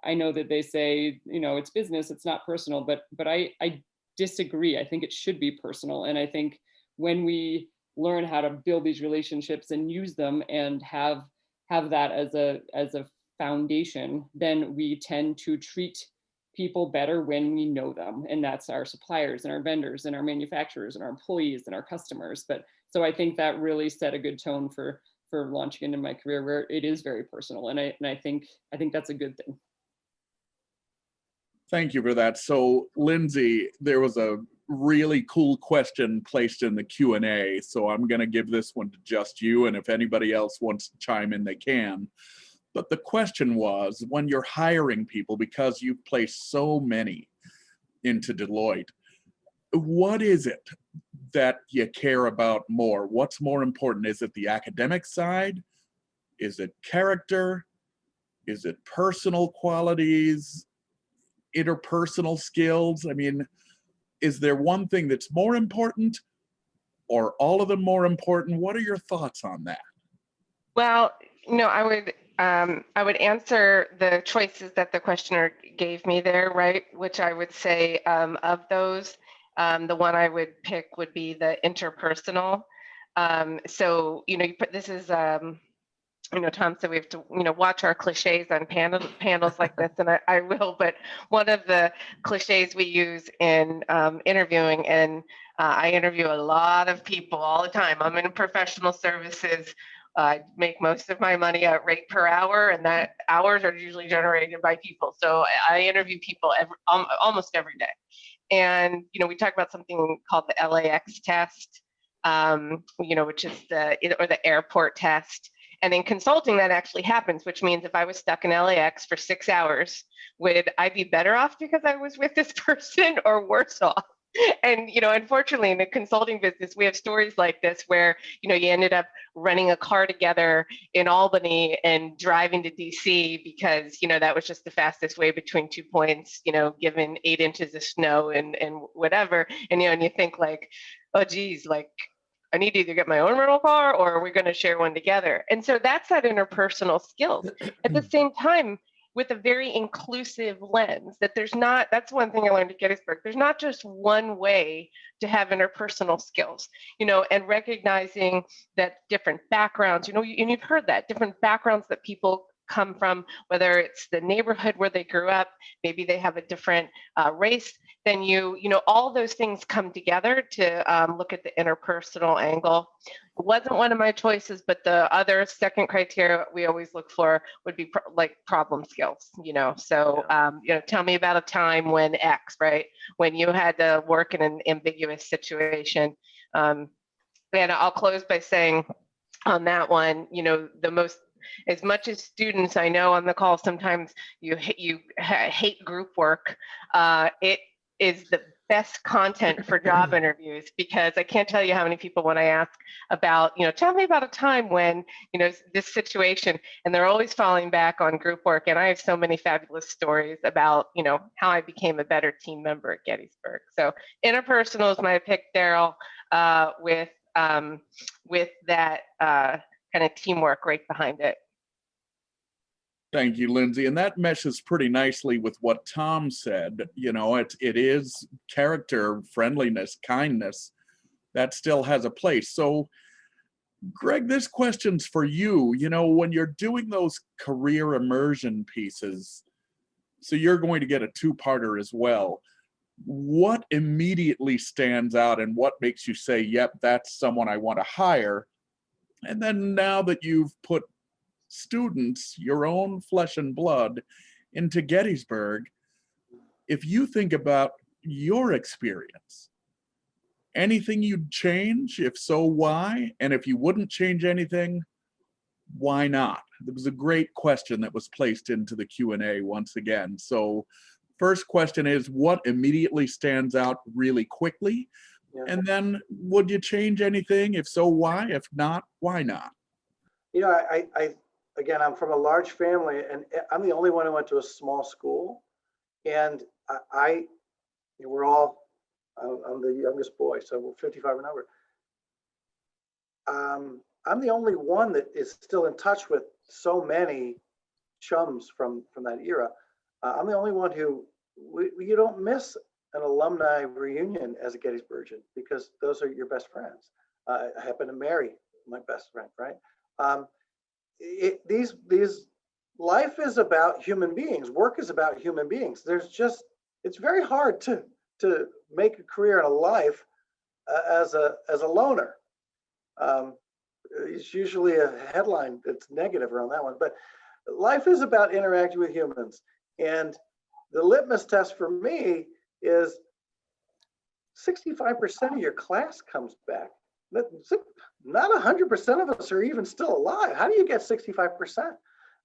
I know that they say, it's business, it's not personal, but I disagree. I think it should be personal. And I think when we learn how to build these relationships and use them and have that as a foundation, then we tend to treat people better when we know them. And that's our suppliers and our vendors and our manufacturers and our employees and our customers. But so I think that really set a good tone for launching into my career, where it is very personal. And I think that's a good thing. Thank you for that. So Lindsay, there was a really cool question placed in the Q&A. So I'm going to give this one to just you. And if anybody else wants to chime in, they can. But the question was, when you're hiring people, because you've placed so many into Deloitte, what is it that you care about more? What's more important? Is it the academic side? Is it character? Is it personal qualities? Interpersonal skills? I mean, is there one thing that's more important, or all of them more important? What are your thoughts on that? Well, I would answer the choices that the questioner gave me there, right? Which I would say of those, the one I would pick would be the interpersonal. So, this is, Tom said we have to, watch our cliches on panels like this, and I will, but one of the cliches we use in interviewing, and I interview a lot of people all the time. I'm in professional services. I make most of my money at rate per hour, and that hours are usually generated by people. So I interview people almost every day. And, we talk about something called the LAX test, which is the airport test. And in consulting, that actually happens, which means if I was stuck in LAX for 6 hours, would I be better off because I was with this person or worse off? And, unfortunately, in the consulting business, we have stories like this where, you ended up renting a car together in Albany and driving to DC because, that was just the fastest way between 2 points, given 8 inches of snow and whatever. And, and you think like, oh, geez, like, I need to either get my own rental car or we're going to share one together. And so that's that interpersonal skills. At the same time, with a very inclusive lens, that's one thing I learned at Gettysburg. There's not just one way to have interpersonal skills, and recognizing that different backgrounds, and you've heard that, different backgrounds that people come from, whether it's the neighborhood where they grew up, maybe they have a different race than all those things come together to look at the interpersonal angle. It wasn't one of my choices, but the other second criteria we always look for would be like problem skills, so, tell me about a time when X, right? When you had to work in an ambiguous situation. And I'll close by saying on that one, as much as students I know on the call, sometimes you hate group work. It is the best content for job interviews, because I can't tell you how many people, when I ask about, tell me about a time when, this situation, and they're always falling back on group work. And I have so many fabulous stories about, how I became a better team member at Gettysburg. So interpersonal is my pick, Daryl, with that kind of teamwork right behind it. Thank you, Lindsay. And that meshes pretty nicely with what Tom said. It is character, friendliness, kindness that still has a place. So, Greg, this question's for you. When you're doing those career immersion pieces, so you're going to get a two-parter as well. What immediately stands out and what makes you say, yep, that's someone I want to hire? And then now that you've put students, your own flesh and blood, into Gettysburg, if you think about your experience, anything you'd change? If so, why? And if you wouldn't change anything, why not? There was a great question that was placed into the Q&A once again. So first question is, what immediately stands out really quickly? Yeah. And then, would you change anything? If so, why? If not, why not? Again, I'm from a large family, and I'm the only one who went to a small school. And we're all, I'm the youngest boy, so we're 55 and over. I'm the only one that is still in touch with so many chums from that era. I'm the only one who, you don't miss an alumni reunion as a Gettysburgian, because those are your best friends. I happen to marry my best friend, right? Life is about human beings. Work is about human beings. It's very hard to make a career in a life as a loner. It's usually a headline that's negative around that one, but life is about interacting with humans. And the litmus test for me is 65% of your class comes back. Not 100% of us are even still alive. How do you get 65%?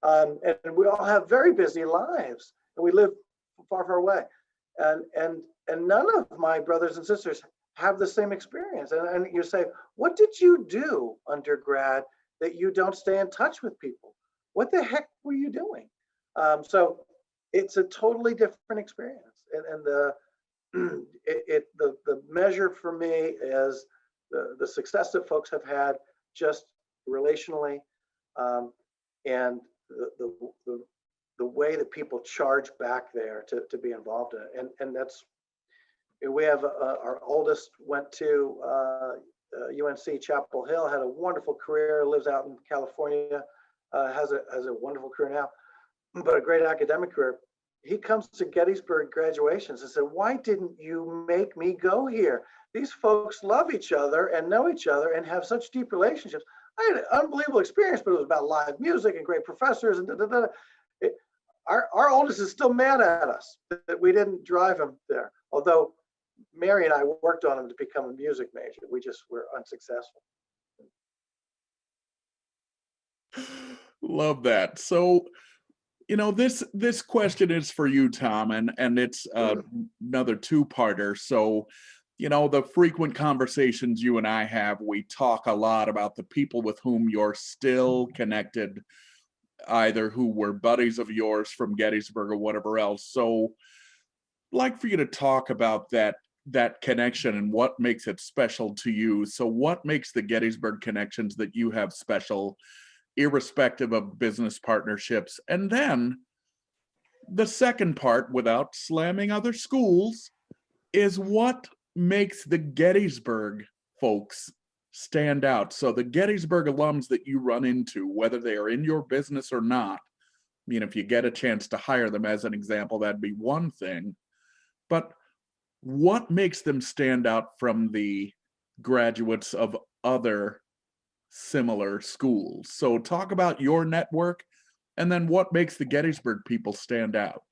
And we all have very busy lives, and we live far, far away. And none of my brothers and sisters have the same experience. And you say, what did you do undergrad that you don't stay in touch with people? What the heck were you doing? So it's a totally different experience. And the measure for me is the success that folks have had just relationally, and the way that people charge back there to be involved in it. And that's, we have our oldest went to UNC Chapel Hill, had a wonderful career, lives out in California, has a wonderful career now, but a great academic career. He comes to Gettysburg graduations and said, "Why didn't you make me go here? These folks love each other and know each other and have such deep relationships. I had an unbelievable experience, but it was about live music and great professors and Our oldest is still mad at us that we didn't drive him there. Although Mary and I worked on him to become a music major. We just were unsuccessful." Love that. So, this question is for you, Tom, and it's another two-parter. So, the frequent conversations you and I have, we talk a lot about the people with whom you're still connected, either who were buddies of yours from Gettysburg or whatever else. So, I'd like for you to talk about that connection and what makes it special to you. So, what makes the Gettysburg connections that you have special, irrespective of business partnerships? And then the second part, without slamming other schools, is what makes the Gettysburg folks stand out. So the Gettysburg alums that you run into, whether they are in your business or not, if you get a chance to hire them as an example, that'd be one thing. But what makes them stand out from the graduates of other similar schools? So talk about your network, and then what makes the Gettysburg people stand out.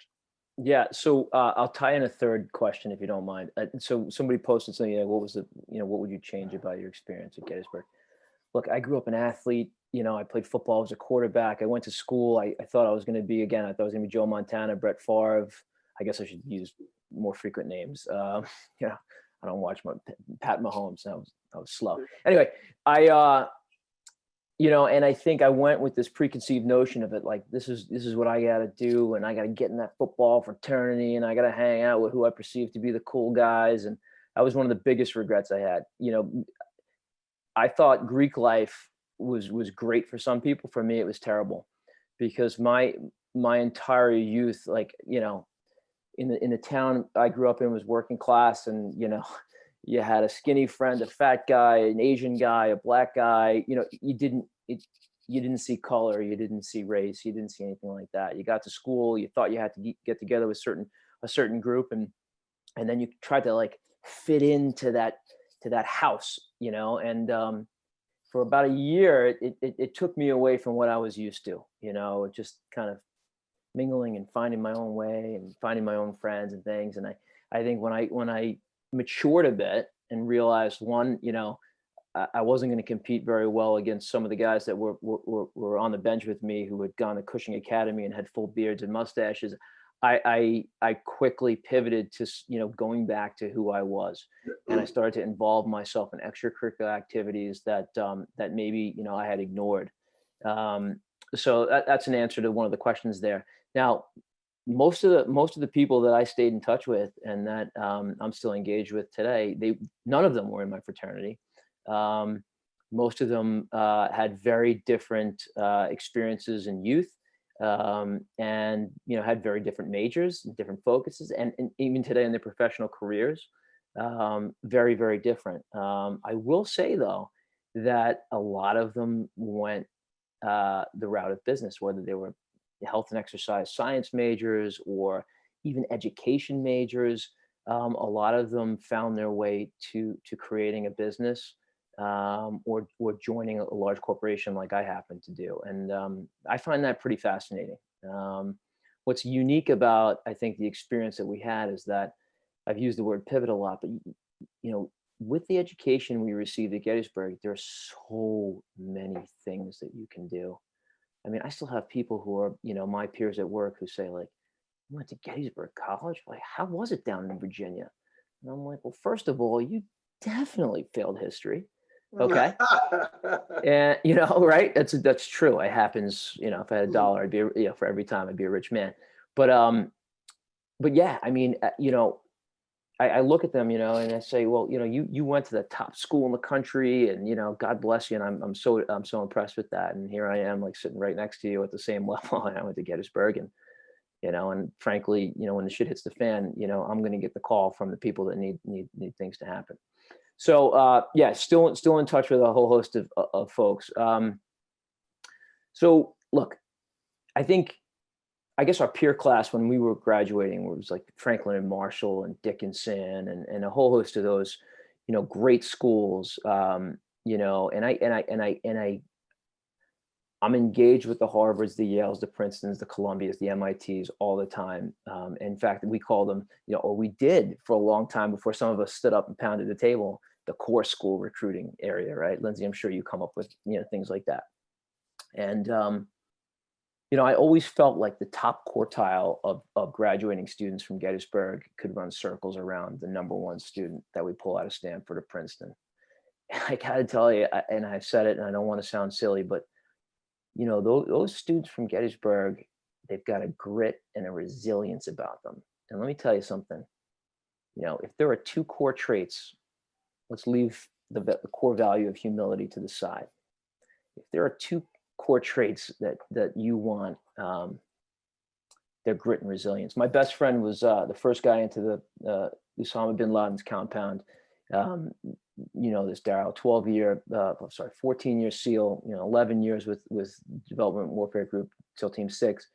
Yeah, so I'll tie in a third question if you don't mind. So somebody posted something like, what would you change about your experience at Gettysburg? Look, I grew up an athlete. I played football as a quarterback. I went to school. I thought I was going to be, I thought I was going to be Joe Montana, Brett Favre. I guess I should use more frequent names. I don't watch Pat Mahomes. I was slow. Anyway, and I think I went with this preconceived notion of it, like, this is what I got to do. And I got to get in that football fraternity and I got to hang out with who I perceive to be the cool guys. And that was one of the biggest regrets I had. I thought Greek life was great for some people. For me, it was terrible, because my entire youth, in the town I grew up in, was working class, and you had a skinny friend, a fat guy, an Asian guy, a black guy. You didn't see color, you didn't see race, you didn't see anything like that. You got to school, you thought you had to get together with a certain group, and then you tried to fit into that house, and for about a year, it took me away from what I was used to, just kind of mingling and finding my own way and finding my own friends and things. And I think when I matured a bit and realized, one, I wasn't going to compete very well against some of the guys that were on the bench with me, who had gone to Cushing Academy and had full beards and mustaches. I quickly pivoted to going back to who I was, and I started to involve myself in extracurricular activities that maybe I had ignored. So that's an answer to one of the questions there. Now, most of the people that I stayed in touch with and that I'm still engaged with today, none of them were in my fraternity. Most of them had very different experiences in youth, and had very different majors and different focuses, and even today in their professional careers, very, very different. I will say, though, that a lot of them went the route of business, whether they were health and exercise science majors or even education majors. A lot of them found their way to creating a business, or joining a large corporation like I happen to do. And I find that pretty fascinating. What's unique about, I think, the experience that we had is that I've used the word pivot a lot, but with the education we received at Gettysburg, there are so many things that you can do. I mean, I still have people who are, my peers at work, who say, like, "You went to Gettysburg College? Like, how was it down in Virginia?" And I'm like, "Well, first of all, you definitely failed history." Okay. And right, that's true. It happens. If I had $1, I'd be, for every time, I'd be a rich man. But yeah, I mean, I look at them, and I say, well, you went to the top school in the country, and God bless you, and I'm so impressed with that. And here I am, like, sitting right next to you at the same level, and I went to Gettysburg, and and frankly, when the shit hits the fan, I'm going to get the call from the people that need things to happen. So yeah, still in touch with a whole host of folks. So look, I guess our peer class when we were graduating was like Franklin and Marshall and Dickinson and a whole host of those, great schools. I'm engaged with the Harvards, the Yales, the Princetons, the Columbias, the MITs all the time. In fact, we call them, or we did for a long time before some of us stood up and pounded the table, the core school recruiting area, right? Lindsay, I'm sure you come up with, things like that. And, I always felt like the top quartile of graduating students from Gettysburg could run circles around the #1 student that we pull out of Stanford or Princeton. And I got to tell you, and I've said it and I don't want to sound silly, but those students from Gettysburg, they've got a grit and a resilience about them. And let me tell you something, if there are 2 core traits, let's leave the core value of humility to the side. If there are 2 core traits that you want, they're grit and resilience. My best friend was the first guy into the Osama bin Laden's compound. This Darryl, 14-year SEAL, 11 years with Development Warfare Group, SEAL Team 6.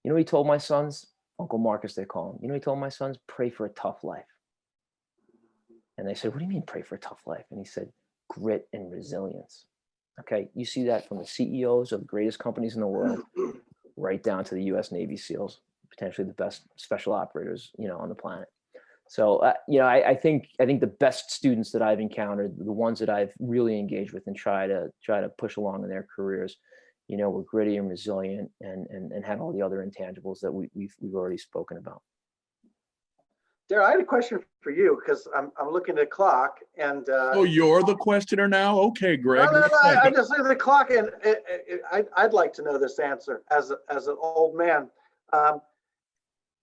He told my sons, Uncle Marcus, they call him, he told my sons, pray for a tough life. And they said, what do you mean pray for a tough life? And he said, grit and resilience. Okay, you see that from the CEOs of the greatest companies in the world, right down to the US Navy SEALs, potentially the best special operators, on the planet. So, I think the best students that I've encountered, the ones that I've really engaged with and try to push along in their careers, were gritty and resilient and had all the other intangibles that we've already spoken about. Darryl, I had a question for you because I'm looking at the clock and. Oh, you're the questioner now? Okay, Greg. No, I just look at the clock and I'd like to know this answer as an old man.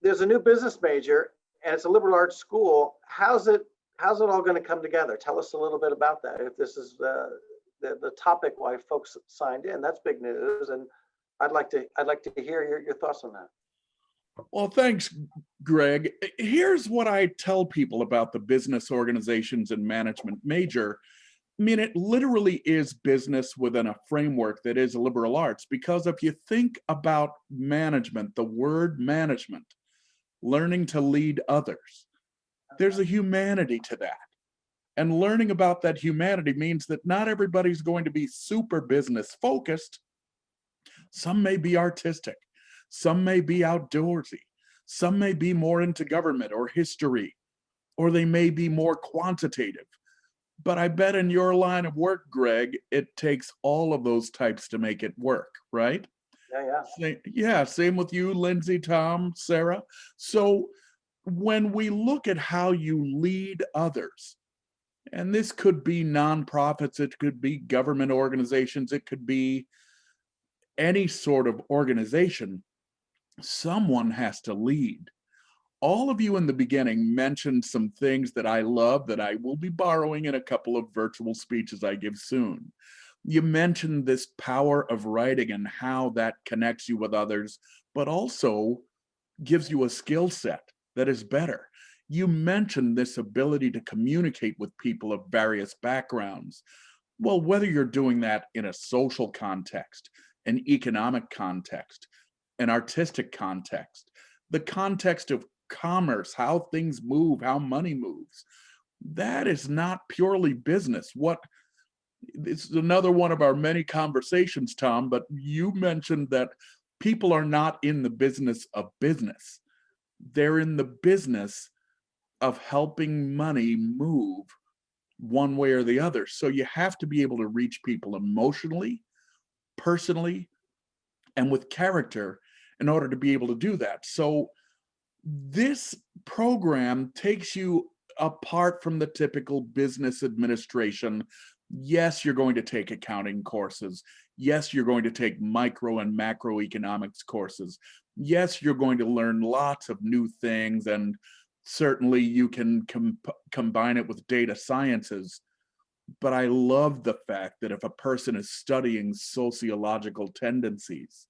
There's a new business major and it's a liberal arts school. How's it all going to come together? Tell us a little bit about that. If this is the topic why folks signed in, that's big news, and I'd like to hear your thoughts on that. Well, thanks, Greg. Here's what I tell people about the business organizations and management major. I mean, it literally is business within a framework that is liberal arts, because if you think about management, the word management, learning to lead others, there's a humanity to that. And learning about that humanity means that not everybody's going to be super business focused. Some may be artistic. Some may be outdoorsy. Some may be more into government or history, or they may be more quantitative. But I bet in your line of work, Greg, it takes all of those types to make it work, right? Yeah. Same with you, Lindsay, Tom, Sarah. So when we look at how you lead others, and this could be nonprofits, it could be government organizations, it could be any sort of organization, someone has to lead. All of you in the beginning mentioned some things that I love that I will be borrowing in a couple of virtual speeches I give soon. You mentioned this power of writing and how that connects you with others, but also gives you a skill set that is better. You mentioned this ability to communicate with people of various backgrounds. Well, whether you're doing that in a social context, an economic context, an artistic context, the context of commerce, how things move, how money moves, that is not purely business. It's another one of our many conversations, Tom, but you mentioned that people are not in the business of business. They're in the business of helping money move one way or the other. So you have to be able to reach people emotionally, personally, and with character in order to be able to do that. So this program takes you apart from the typical business administration. Yes, you're going to take accounting courses. Yes, you're going to take micro and macroeconomics courses. Yes, you're going to learn lots of new things, and certainly you can combine it with data sciences. But I love the fact that if a person is studying sociological tendencies,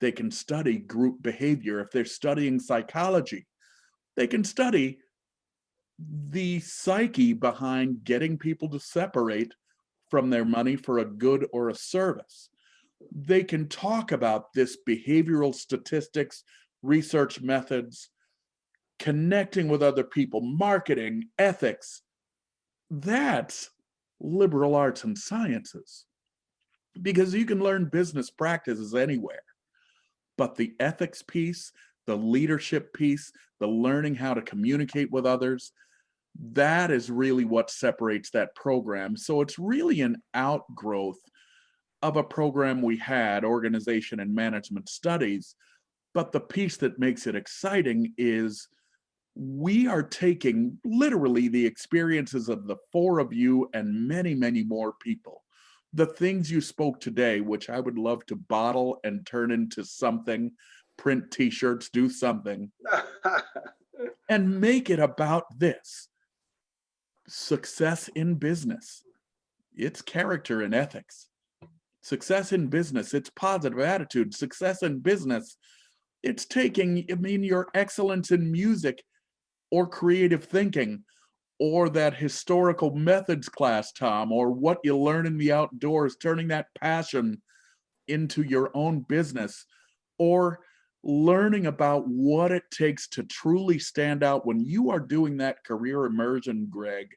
they can study group behavior. If they're studying psychology, they can study the psyche behind getting people to separate from their money for a good or a service. They can talk about this behavioral statistics, research methods, connecting with other people, marketing, ethics. That's liberal arts and sciences, because you can learn business practices anywhere. But the ethics piece, the leadership piece, the learning how to communicate with others, that is really what separates that program. So it's really an outgrowth of a program we had, Organization and Management Studies. But the piece that makes it exciting is we are taking literally the experiences of the four of you and many, many more people. The things you spoke today, which I would love to bottle and turn into something, print t-shirts, do something, and make it about this. Success in business, it's character and ethics. Success in business, it's positive attitude. Success in business, it's taking, your excellence in music or creative thinking, or that historical methods class, Tom, or what you learn in the outdoors, turning that passion into your own business, or learning about what it takes to truly stand out when you are doing that career immersion, Greg,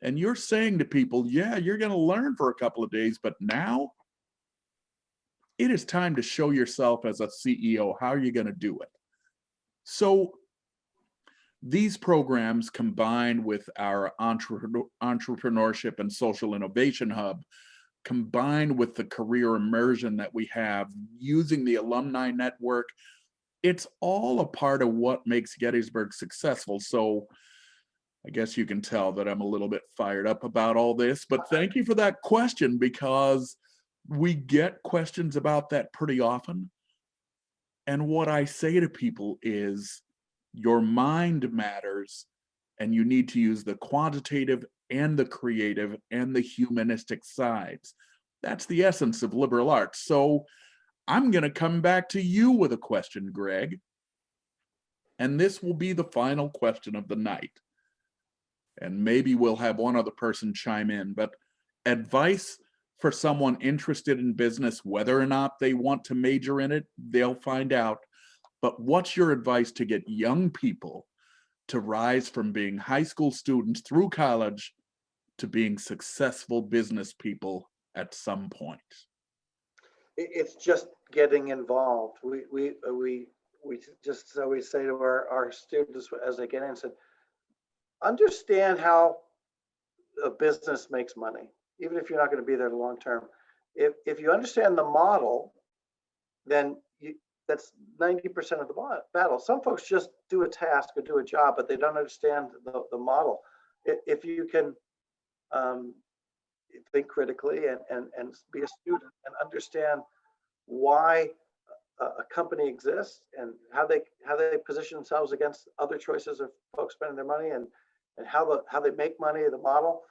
and you're saying to people, yeah, you're going to learn for a couple of days, but now it is time to show yourself as a CEO. How are you going to do it? So these programs, combined with our entrepreneurship and social innovation hub, combined with the career immersion that we have using the alumni network, it's all a part of what makes Gettysburg successful. So I guess you can tell that I'm a little bit fired up about all this, but thank you for that question, because we get questions about that pretty often. And what I say to people is, your mind matters, and you need to use the quantitative and the creative and the humanistic sides. That's the essence of liberal arts. So I'm going to come back to you with a question, Greg. And this will be the final question of the night. And maybe we'll have one other person chime in, but advice for someone interested in business, whether or not they want to major in it, they'll find out. But what's your advice to get young people to rise from being high school students through college to being successful business people at some point? It's just getting involved. We just always say to our students as they get in, said, understand how a business makes money, even if you're not going to be there long term. If you understand the model, then that's 90% of the battle. Some folks just do a task or do a job, but they don't understand the model. If you can think critically and be a student and understand why a company exists and how they position themselves against other choices of folks spending their money, and how they make money, the model,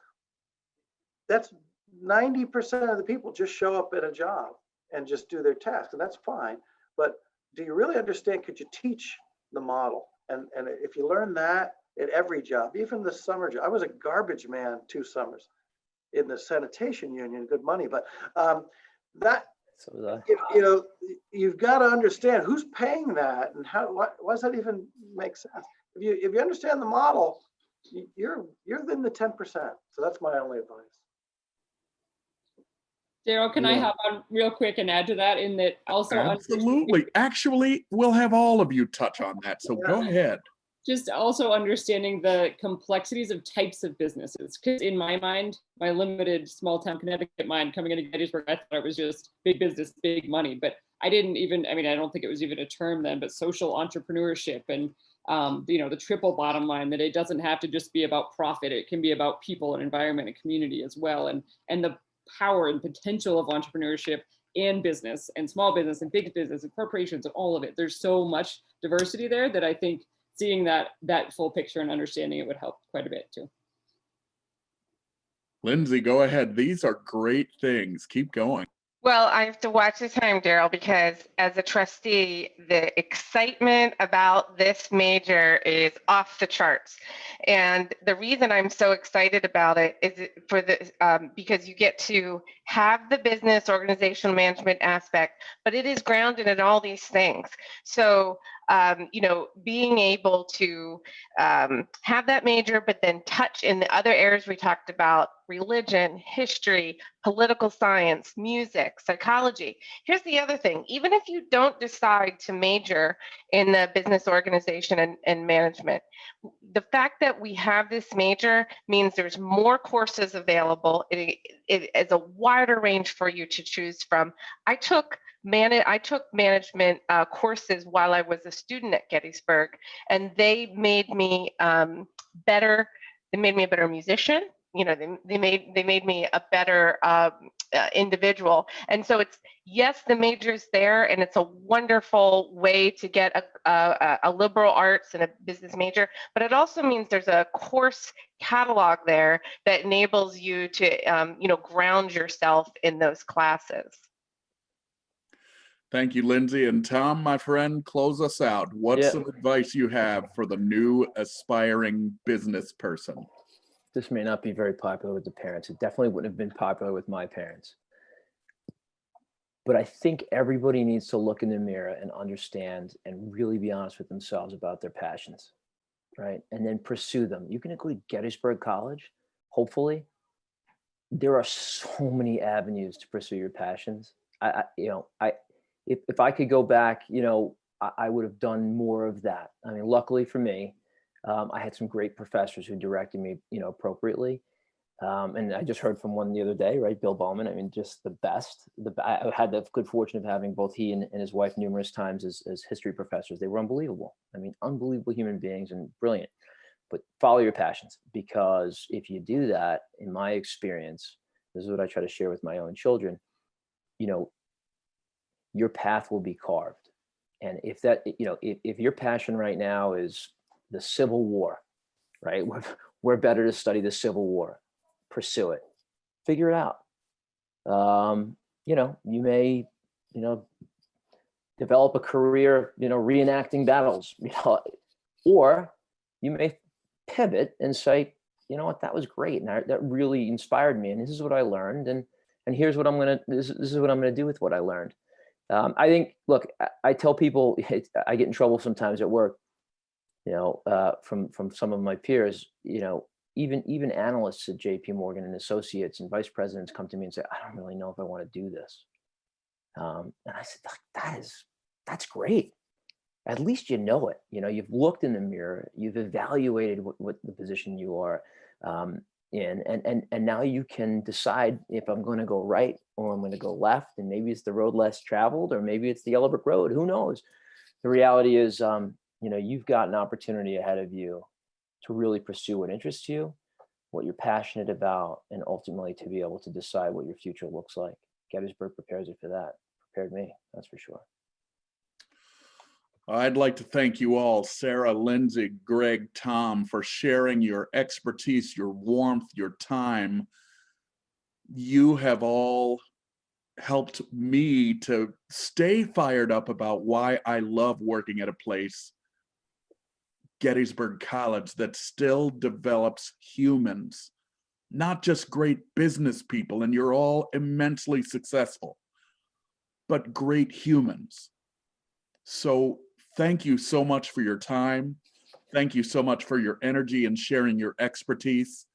that's 90% of the people just show up at a job and just do their task, and that's fine. But do you really understand? Could you teach the model? And if you learn that at every job, even the summer job, I was a garbage man 2 summers in the sanitation union, good money, but that, So you've got to understand who's paying that and why does that even make sense? If you understand the model, you're in the 10%. So that's my only advice. Daryl, can I hop on real quick and add to that, in that also? Absolutely. Actually, we'll have all of you touch on that. So go ahead. Just also understanding the complexities of types of businesses. Because in my mind, my limited small town Connecticut mind, coming into Gettysburg, I thought it was just big business, big money. But I didn't even, I don't think it was even a term then, but social entrepreneurship and, the triple bottom line, that it doesn't have to just be about profit. It can be about people and environment and community as well. And the power and potential of entrepreneurship and business and small business and big business and corporations and all of it. There's so much diversity there that I think seeing that full picture and understanding it would help quite a bit too. Lindsay, go ahead. These are great things. Keep going. Well, I have to watch the time, Daryl, because as a trustee, the excitement about this major is off the charts. And the reason I'm so excited about it is because you get to have the business organizational management aspect, but it is grounded in all these things. So, being able to have that major, but then touch in the other areas we talked about, religion, history, political science, music, psychology. Here's the other thing. Even if you don't decide to major in the business organization and management, the fact that we have this major means there's more courses available. It is a wider range for you to choose from. I took management courses while I was a student at Gettysburg, and they made me better. They made me a better musician. They made me a better individual. And so yes, the major's there, and it's a wonderful way to get a liberal arts and a business major. But it also means there's a course catalog there that enables you to ground yourself in those classes. Thank you, Lindsay. And Tom, my friend, close us out. What's some advice you have for the new aspiring business person? This may not be very popular with the parents. It definitely wouldn't have been popular with my parents. But I think everybody needs to look in the mirror and understand and really be honest with themselves about their passions, right? And then pursue them. You're going to go to Gettysburg College, hopefully. There are so many avenues to pursue your passions. If I could go back, I would have done more of that. I mean, luckily for me, I had some great professors who directed me, appropriately. And I just heard from one the other day, right? Bill Bowman. I mean, just the best. I had the good fortune of having both he and his wife numerous times as history professors. They were unbelievable. I mean, unbelievable human beings and brilliant. But follow your passions, because if you do that, in my experience, this is what I try to share with my own children, your path will be carved. And if your passion right now is the Civil War, right? We're better to study the Civil War. Pursue it. Figure it out. You may, develop a career, reenacting battles, or you may pivot and say, you know what, that was great. And that really inspired me. And this is what I learned. And here's what this is what I'm going to do with what I learned. I think, look, I tell people, I get in trouble sometimes at work, from some of my peers, even analysts at JP Morgan and associates and vice presidents come to me and say, I don't really know if I want to do this. And I said, that's great. At least you know it. You've looked in the mirror, you've evaluated what the position you are in, and now you can decide if I'm going to go right or I'm going to go left, and maybe it's the road less traveled, or maybe it's the yellow brick road. Who knows? The reality is, you've got an opportunity ahead of you to really pursue what interests you, what you're passionate about, and ultimately to be able to decide what your future looks like. Gettysburg prepares you for that. Prepared me, that's for sure. I'd like to thank you all, Sarah, Lindsay, Greg, Tom, for sharing your expertise, your warmth, your time. You have all helped me to stay fired up about why I love working at a place, Gettysburg College, that still develops humans, not just great business people, and you're all immensely successful, but great humans. So thank you so much for your time. Thank you so much for your energy and sharing your expertise,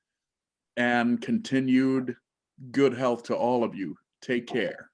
and continued good health to all of you. Take care.